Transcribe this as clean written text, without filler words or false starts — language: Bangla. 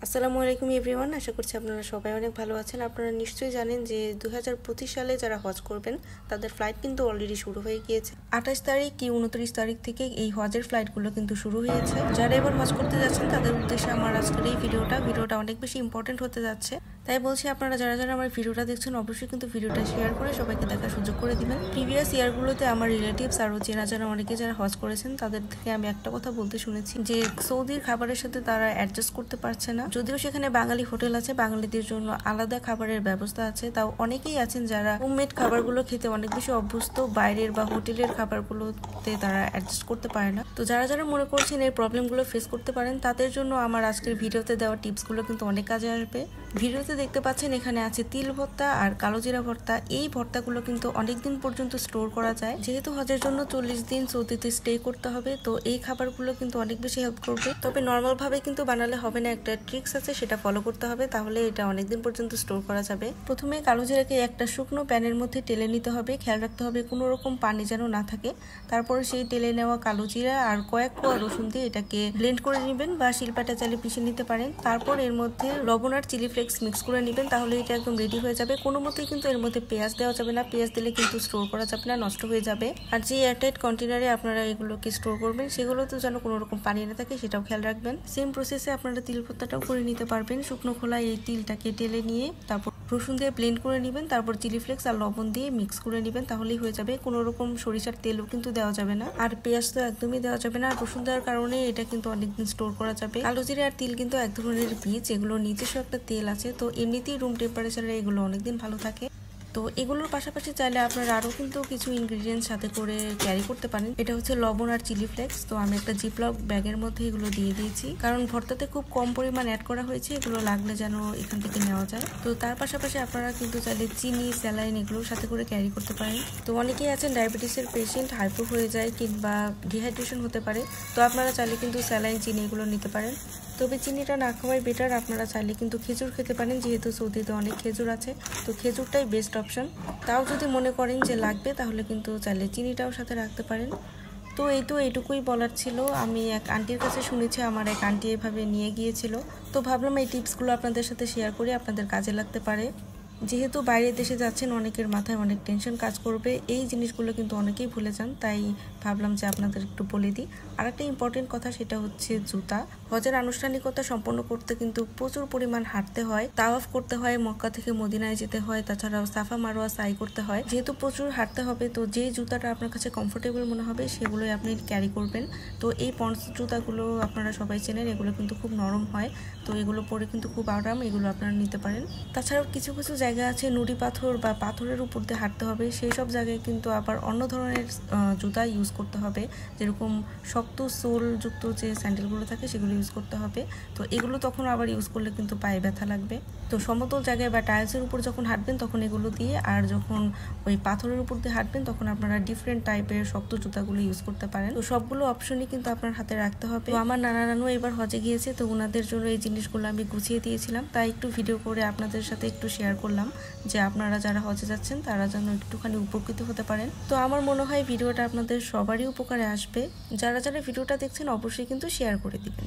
আসসালামু আলাইকুম এভরিওয়ান, আশা করছি আপনারা সবাই অনেক ভালো আছেন। আপনারা নিশ্চয়ই জানেন যে 2025 সালে যারা হজ করবেন তাদের ফ্লাইট কিন্তু অলরেডি শুরু হয়ে গিয়েছে। 28 তারিখ কি 29 তারিখ থেকে এই হজের ফ্লাইটগুলো কিন্তু শুরু হয়েছে। যারা এবার হজ করতে যাচ্ছেন তাদের উদ্দেশ্যে আমার আজকের এই ভিডিওটা অনেক বেশি ইম্পর্টেন্ট হতে যাচ্ছে। তাই বলছি, আপনারা যারা যারা আমার ভিডিওটা দেখছেন অবশ্যই কিন্তু ভিডিওটা শেয়ার করে সবাইকে দেখার সুযোগ করে দিবেন। প্রিভিয়াস ইয়ারগুলোতে আমার রিলেটিভস আরও চেনা জানা অনেকে যারা হজ করেছেন তাদের থেকে আমি একটা কথা বলতে শুনেছি যে সৌদির খাবারের সাথে তারা অ্যাডজাস্ট করতে পারছে না। যদিও সেখানে বাঙালি হোটেল আছে, বাঙালিদের জন্য আলাদা খাবারের ব্যবস্থা আছে, তাও অনেকেই আছেন যারা হোমমেড খাবারগুলো খেতে অনেক বেশি অভ্যস্ত, বাইরের বা হোটেলের খাবারগুলোতে তারা অ্যাডজাস্ট করতে পারে না। তো যারা যারা মনে করছেন এই প্রবলেমগুলো ফেস করতে পারেন তাদের জন্য আমার আজকের ভিডিওতে দেওয়া টিপসগুলো কিন্তু অনেক কাজে আসবে। ভিডিওতে দেখতে পাচ্ছেন এখানে আছে তিল ভর্তা আর কালো জিরা ভর্তা। এই ভর্তাগুলো কিন্তু অনেকদিন পর্যন্ত স্টোর করা যায়। যেহেতু হজের জন্য 40 দিন সৌদিতে স্টে করতে হবে, তো এই খাবারগুলো কিন্তু অনেক বেশি হেল্প করবে। তবে নর্মাল ভাবে কিন্তু বানালে হবে না, একটা ট্রিক্স আছে, সেটা ফলো করতে হবে, তাহলে এটা অনেকদিন পর্যন্ত স্টোর করা যাবে। প্রথমে কালো জিরাকে একটা শুকনো প্যানের মধ্যে টেলে নিতে হবে। খেয়াল রাখতে হবে কোনো রকম পানি যেন না থাকে। তারপরে সেই টেলে নেওয়া কালো জিরা আর কয়েক কোয়া রসুন দিয়ে এটাকে ব্লেন্ড করে নেবেন বা শিলপাটা চালে পিষে নিতে পারেন। তারপর এর মধ্যে লবণ আর চিলি ফ্লেক্স মিক্স করে নেবেন, তাহলে এটা একদম রেডি হয়ে যাবে। কোনো মতেই কিন্তু এর মধ্যে পেঁয়াজ দেওয়া যাবে না, পেঁয়াজ দিলে কিন্তু স্টোর করা যাবে না, নষ্ট হয়ে যাবে। আর যে এয়ারটাইট কন্টেনারে আপনারা এগুলোকে স্টোর করবেন সেগুলোতে যেন কোনো রকম পানি না থাকে, সেটাও খেয়াল রাখবেন। সেম প্রসেসে আপনারা তিল ভর্তাটাও করে নিতে পারবেন। শুকনো খোলায় এই তিলটাকে টেলে নিয়ে তারপর রসুন দিয়ে ব্লেন্ড করে নেবেন, তারপর চিলি ফ্লেক্স আর লবণ দিয়ে মিক্স করে নেবেন, তাহলেই হয়ে যাবে। কোনো রকম সরিষার তেলও কিন্তু দেওয়া যাবে না, আর পেঁয়াজ তো একদমই দেওয়া যাবে না। আর রসুন দেওয়ার কারণে এটা কিন্তু অনেকদিন স্টোর করা যাবে। কালো জিরা আর তিল কিন্তু এক ধরনের বীজ, এগুলো নিজস্ব একটা তেল আছে, তো এমনিতেই রুম টেম্পারেচারে এগুলো অনেকদিন ভালো থাকে। তো এগুলোর পাশাপাশি চাইলে আপনারা আরও কিন্তু কিছু ইনগ্রিডিয়েন্টস সাথে করে ক্যারি করতে পারেন। এটা হচ্ছে লবণ আর চিলি ফ্লেক্স। তো আমি একটা জিপলক ব্যাগের মধ্যে এগুলো দিয়ে দিয়েছি, কারণ ভর্তাতে খুব কম পরিমাণ অ্যাড করা হয়েছে, এগুলো লাগলে যেন এখান থেকে নেওয়া যায়। তো তার পাশাপাশি আপনারা কিন্তু চাইলে চিনি, স্যালাইন এগুলো সাথে করে ক্যারি করতে পারেন। তো অনেকেই আছেন ডায়াবেটিসের পেশেন্ট, হাইপো হয়ে যায় কিংবা ডিহাইড্রেশন হতে পারে, তো আপনারা চাইলে কিন্তু স্যালাইন, চিনি এগুলো নিতে পারেন। তবে চিনিটা না খাওয়াই বেটার। আপনারা চাইলে কিন্তু খেজুর খেতে পারেন, যেহেতু সৌদিতে অনেক খেজুর আছে, তো খেজুরটাই বেস্ট অপশন। তাও যদি মনে করেন যে লাগবে তাহলে কিন্তু চাইলে চিনিটাও সাথে রাখতে পারেন। তো এইটুকুই বলার ছিল। আমি এক আন্টির কাছে শুনেছি, আমার এক আন্টি এভাবে নিয়ে গিয়েছিল, তো ভাবলাম এই টিপসগুলো আপনাদের সাথে শেয়ার করি, আপনাদের কাজে লাগতে পারে। যেহেতু বাইরের দেশে যাচ্ছেন, অনেকের মাথায় অনেক টেনশন কাজ করবে, এই জিনিসগুলো কিন্তু অনেকেই ভুলে যান, তাই ভাবলাম যে আপনাদের একটু বলে দিই। আর একটা ইম্পর্টেন্ট কথা, সেটা হচ্ছে জুতা। হজের আনুষ্ঠানিকতা সম্পন্ন করতে কিন্তু প্রচুর পরিমাণ হাঁটতে হয়, তাওয়াফ করতে হয়, মক্কা থেকে মদিনায় যেতে হয়, তাছাড়াও সাফা মারোয়া সাই করতে হয়। যেহেতু প্রচুর হাঁটতে হবে, তো যেই জুতাটা আপনার কাছে কমফোর্টেবল মনে হবে সেগুলোই আপনি ক্যারি করবেন। তো এই পন্স জুতাগুলো আপনারা সবাই চেনেন, এগুলো কিন্তু খুব নরম হয়, তো এগুলো পরে কিন্তু খুব আরাম, এগুলো আপনারা নিতে পারেন। তাছাড়াও কিছু কিছু জায়গা আছে নুড়ি পাথর বা পাথরের উপর দিয়ে হাঁটতে হবে, সেই সব জায়গায় কিন্তু আবার অন্য ধরনের জুতা ইউজ করতে হবে, যেরকম শক্ত সোলযুক্ত যে স্যান্ডেলগুলো থাকে সেগুলো ইউজ করতে হবে। তো এগুলো তখন আবার ইউজ করলে কিন্তু পায়ে ব্যথা লাগবে। তো সমতল জায়গায় বা টাইলসের উপর যখন হাঁটবেন তখন এগুলো দিয়ে, আর যখন ওই পাথরের উপর দিয়ে হাঁটবেন তখন আপনারা ডিফারেন্ট টাইপের শক্ত জুতাগুলো ইউজ করতে পারেন। তো সবগুলো অপশনই কিন্তু আপনার হাতে রাখতে হবে। তো আমার নানা নানু এবার হজে গিয়েছে, তো ওনাদের জন্য এই জিনিসগুলো আমি গুছিয়ে দিয়েছিলাম, তাই একটু ভিডিও করে আপনাদের সাথে একটু শেয়ার করলাম যে আপনারা যারা হজে যাচ্ছেন তারা যেন একটুখানি উপকৃত হতে পারেন। তো আমার মনে হয় ভিডিওটা আপনাদের সবারই উপকারে আসবে। যারা যারা ভিডিওটা দেখছেন অবশ্যই কিন্তু শেয়ার করে দিবেন।